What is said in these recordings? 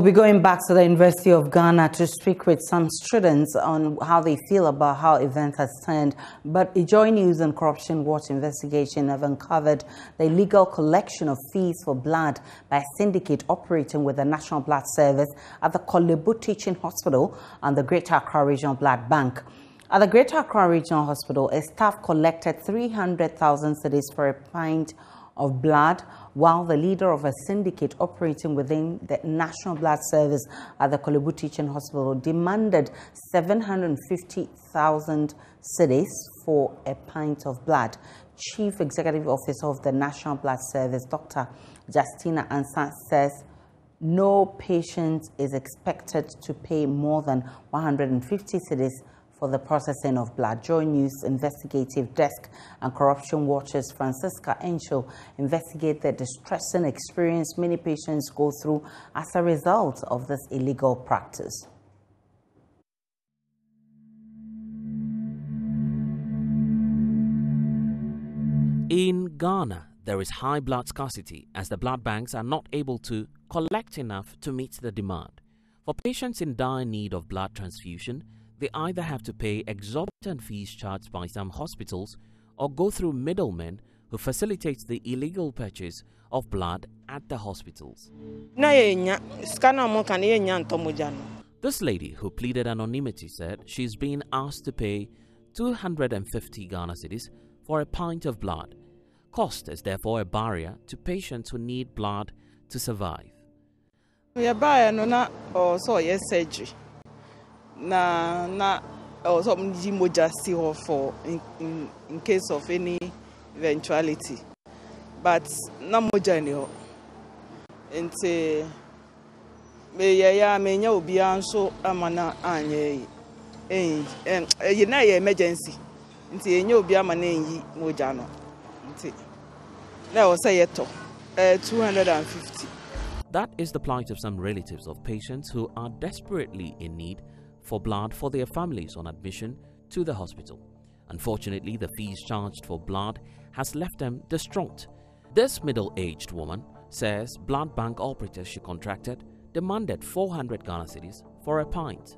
be going back to the University of Ghana to speak with some students on how they feel about how events has turned. But a JoyNews and Corruption Watch investigation have uncovered the illegal collection of fees for blood by a syndicate operating with the National Blood Service at the Kolebu Teaching Hospital and the Greater Accra Regional Blood Bank. At the Greater Accra Regional Hospital, a staff collected 300,000 cedis for a pint of blood, while the leader of a syndicate operating within the National Blood Service at the Kolebu Teaching Hospital demanded 750,000 cedis for a pint of blood. Chief Executive Officer of the National Blood Service, Dr. Justina Ansah, says no patient is expected to pay more than 150 cedis for the processing of blood. JoyNews Investigative Desk and Corruption Watch's Francisca Encho investigate the distressing experience many patients go through as a result of this illegal practice. In Ghana, there is high blood scarcity as the blood banks are not able to collect enough to meet the demand. For patients in dire need of blood transfusion, they either have to pay exorbitant fees charged by some hospitals or go through middlemen who facilitate the illegal purchase of blood at the hospitals. This lady, who pleaded anonymity, said she's been asked to pay 250 Ghana cedis for a pint of blood. Cost is therefore a barrier to patients who need blood to survive. Also for in case of any eventuality, but na moja ni ho nti me ya me nya obi anso amana anye na emergency nti enya obi amana yi moja no nti na o say yeto 250. That is the plight of some relatives of patients who are desperately in need for blood for their families on admission to the hospital. Unfortunately, the fees charged for blood has left them distraught. This middle-aged woman says blood bank operators she contracted demanded 400 Ghana cedis for a pint.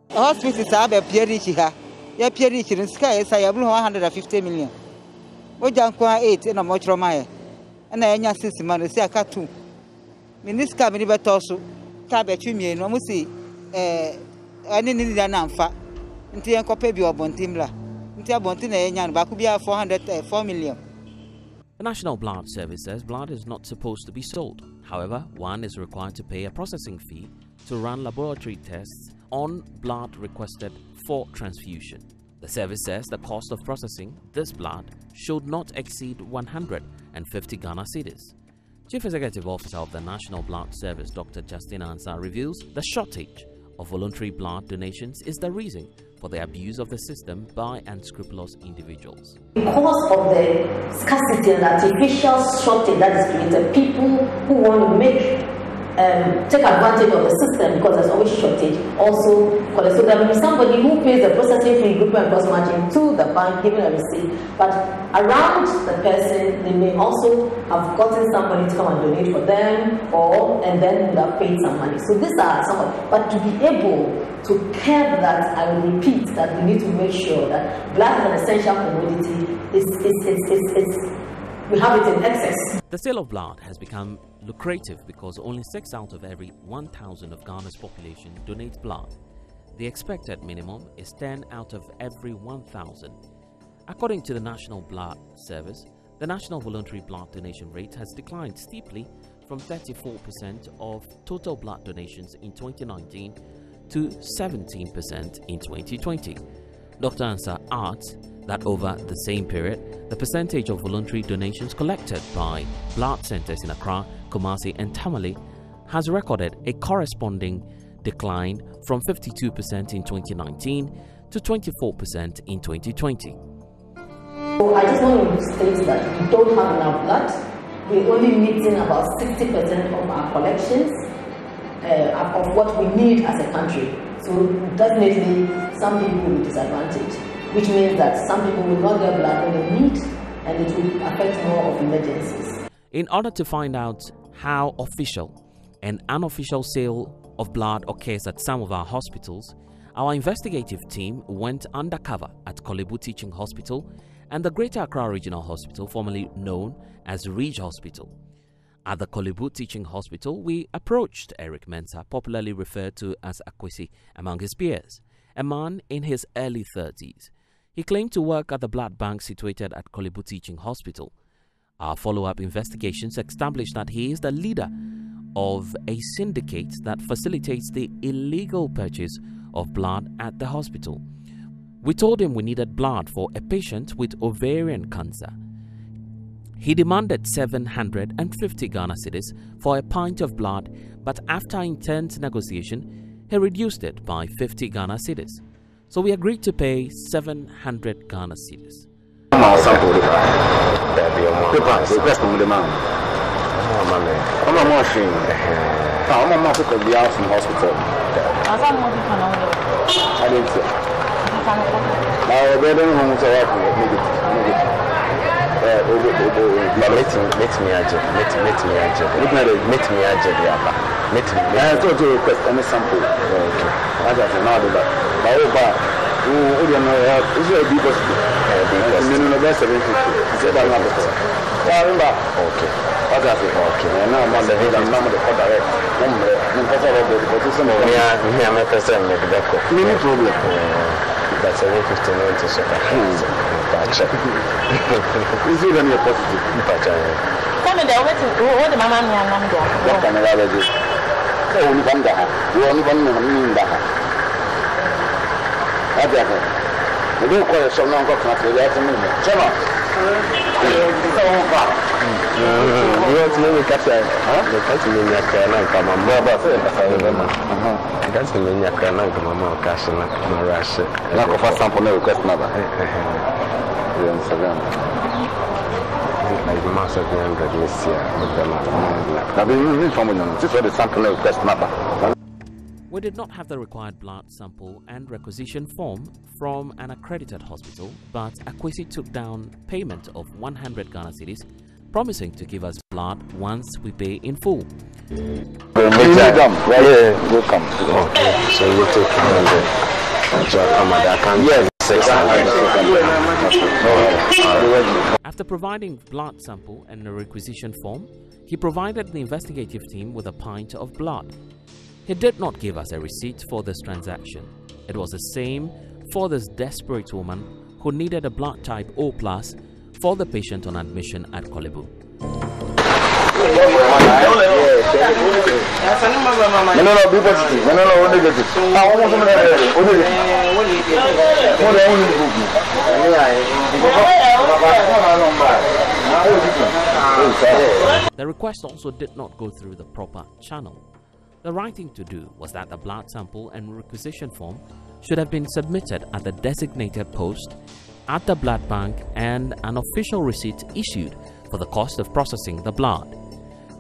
The hospitals have a period here. Yeah, period in sky is 150 million. Ojankwa 8 in a mochromae. And I nya 6 months say akatu. Minister mini betoso ka be twimie no mo si ani ni da na mfa nti en kopa bi obontimla nti abonti na enya no ba ku bia 4 million. The National Blood Service says blood is not supposed to be sold. However, one is required to pay a processing fee to run laboratory tests on blood requested for transfusion. The service says the cost of processing this blood should not exceed 150 Ghana cedis. Chief Executive Officer of the National Blood Service, Dr. Justina Ansah, reveals the shortage of voluntary blood donations is the reason for the abuse of the system by unscrupulous individuals. Because of the scarcity and artificial shortage that is created, people who want to take advantage of the system because there's always shortage. Also, so there will be somebody who pays the processing fee, group and cost margin to the bank, giving a receipt. But around the person, they may also have gotten somebody to come and donate for them, and then would have paid some money. So these are some. But to be able to curb that, I will repeat that we need to make sure that blood is an essential commodity. We have it in excess. The sale of blood has become lucrative because only 6 out of every 1,000 of Ghana's population donates blood. The expected minimum is 10 out of every 1,000. According to the National Blood Service, the national voluntary blood donation rate has declined steeply from 34% of total blood donations in 2019 to 17% in 2020. Dr. Ansah adds that over the same period, the percentage of voluntary donations collected by blood centers in Accra, Kumasi and Tamale has recorded a corresponding decline from 52% in 2019 to 24% in 2020. So I just want to state that we don't have enough blood. We're only meeting about 60% of our collections of what we need as a country. So definitely some people will be disadvantaged, which means that some people will not get blood when they need, and it will affect more of emergencies. In order to find out how official an unofficial sale of blood occurs at some of our hospitals, our investigative team went undercover at Korle Bu Teaching Hospital and the Greater Accra Regional Hospital, formerly known as Ridge Hospital. At the Korle Bu Teaching Hospital, we approached Eric Mensah, popularly referred to as Akwesi among his peers, a man in his early 30s. He claimed to work at the blood bank situated at Korle Bu Teaching Hospital. Our follow-up investigations established that he is the leader of a syndicate that facilitates the illegal purchase of blood at the hospital. We told him we needed blood for a patient with ovarian cancer. He demanded 750 Ghana cedis for a pint of blood, but after intense negotiation, he reduced it by 50 Ghana cedis. So we agreed to pay 700 Ghana cedis. That's a 750 to super. Is it any positive? Come in there, what the mama and what can I do? Only one day. You only one in the house. We don't call it so long. Got to the afternoon. Come on. You want to know the cat? The cat in your car, come on, that's the main Yakana, Mamma, Cash, and Marash. Lack of a sample request number. Like Master 300 this year. I've been informing them. This was the sample request number. We did not have the required blood sample and requisition form from an accredited hospital, but Akwesi took down payment of 100 Ghana cedis, promising to give us blood once we pay in full. After providing blood sample and a requisition form, he provided the investigative team with a pint of blood. He did not give us a receipt for this transaction. It was the same for this desperate woman who needed a blood type O+ for the patient on admission at Korle Bu. The request also did not go through the proper channel. The right thing to do was that the blood sample and requisition form should have been submitted at the designated post at the blood bank and an official receipt issued for the cost of processing the blood.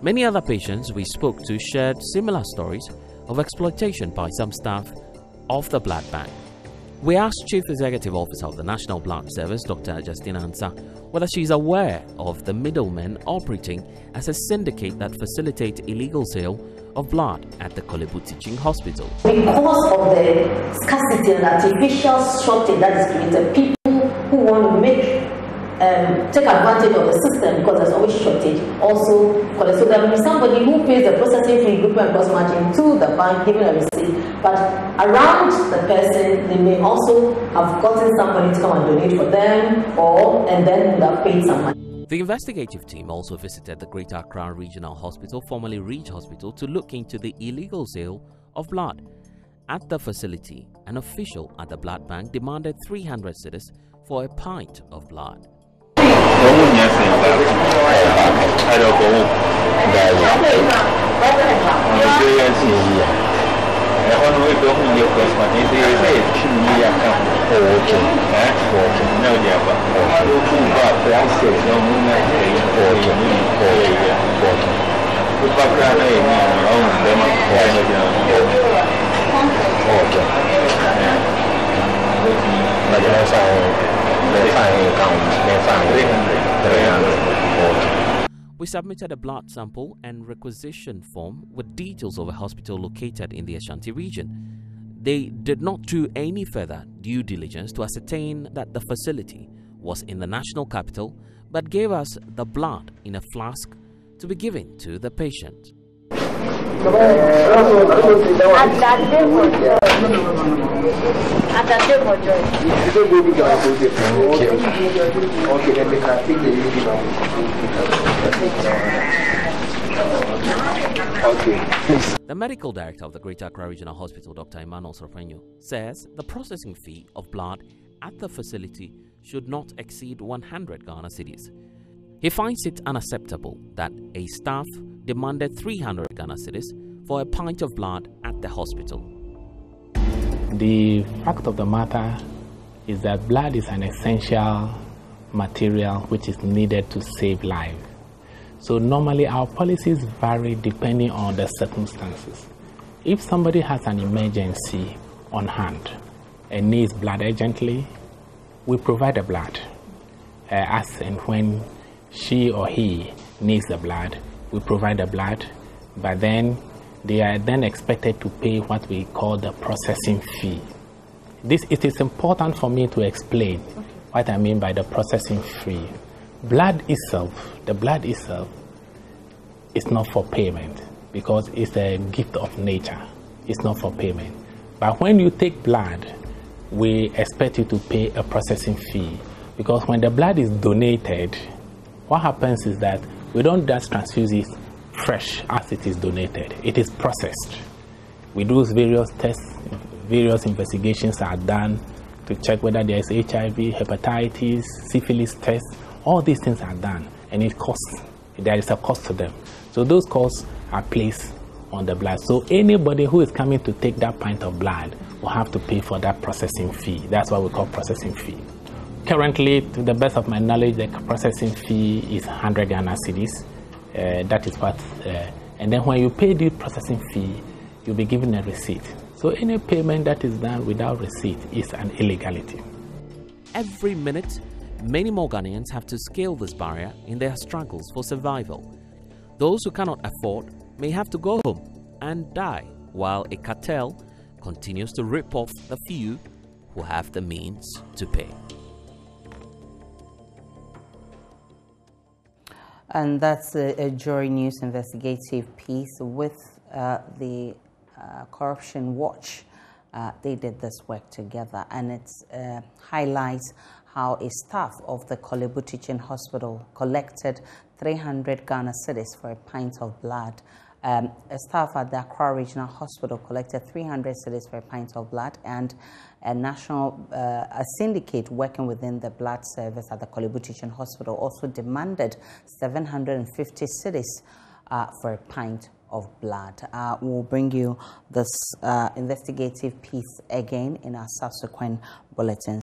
Many other patients we spoke to shared similar stories of exploitation by some staff of the blood bank. We asked Chief Executive Officer of the National Blood Service, Dr. Justina Ansah, whether she is aware of the middlemen operating as a syndicate that facilitates illegal sale of blood at the Korle Bu Teaching Hospital. Because of the scarcity and artificial shortage that is created, people who want to make take advantage of the system because there's always shortage. Also, so there will be somebody who pays the processing fee, group and cross margin to the bank, giving a receipt. But around the person, they may also have gotten somebody to come and donate for them, and then would have paid some money. The investigative team also visited the Greater Accra Regional Hospital, formerly Ridge Hospital, to look into the illegal sale of blood. At the facility, an official at the blood bank demanded 300 cedis for a pint of blood. We We submitted a blood sample and requisition form with details of a hospital located in the Ashanti region. They did not do any further due diligence to ascertain that the facility was in the national capital, but gave us the blood in a flask to be given to the patient. The medical director of the Greater Accra Regional Hospital, Dr. Emmanuel Srafenyo, says the processing fee of blood at the facility should not exceed 100 Ghana cedis. He finds it unacceptable that a staff demanded 300 Ghana cedis for a pint of blood at the hospital. The fact of the matter is that blood is an essential material which is needed to save life. So normally our policies vary depending on the circumstances. If somebody has an emergency on hand and needs blood urgently, we provide the blood. As and when she or he needs the blood, we provide the blood, but then they are then expected to pay what we call the processing fee. It is important for me to explain what I mean by the processing fee. The blood itself is not for payment because it's a gift of nature. It's not for payment. But when you take blood, we expect you to pay a processing fee because when the blood is donated, what happens is that we don't just transfuse it fresh as it is donated. It is processed. We do various tests, various investigations are done to check whether there is HIV, hepatitis, syphilis tests. All these things are done and it costs. There is a cost to them. So those costs are placed on the blood. So anybody who is coming to take that pint of blood will have to pay for that processing fee. That's what we call processing fee. Currently, to the best of my knowledge, the processing fee is 100 Ghana cedis. That is what, and then when you pay the processing fee, you'll be given a receipt. So any payment that is done without receipt is an illegality. Every minute, many more Ghanaians have to scale this barrier in their struggles for survival. Those who cannot afford may have to go home and die, while a cartel continues to rip off the few who have the means to pay. And that's a Joy News investigative piece with the Corruption Watch. They did this work together, and it highlights how a staff of the Kolebu Teaching Hospital collected 300 Ghana cedis for a pint of blood. A staff at the Accra Regional Hospital collected 300 cedis for a pint of blood, and a syndicate working within the blood service at the Kolebu Teaching Hospital also demanded 750 cedis for a pint of blood. We'll bring you this investigative piece again in our subsequent bulletins.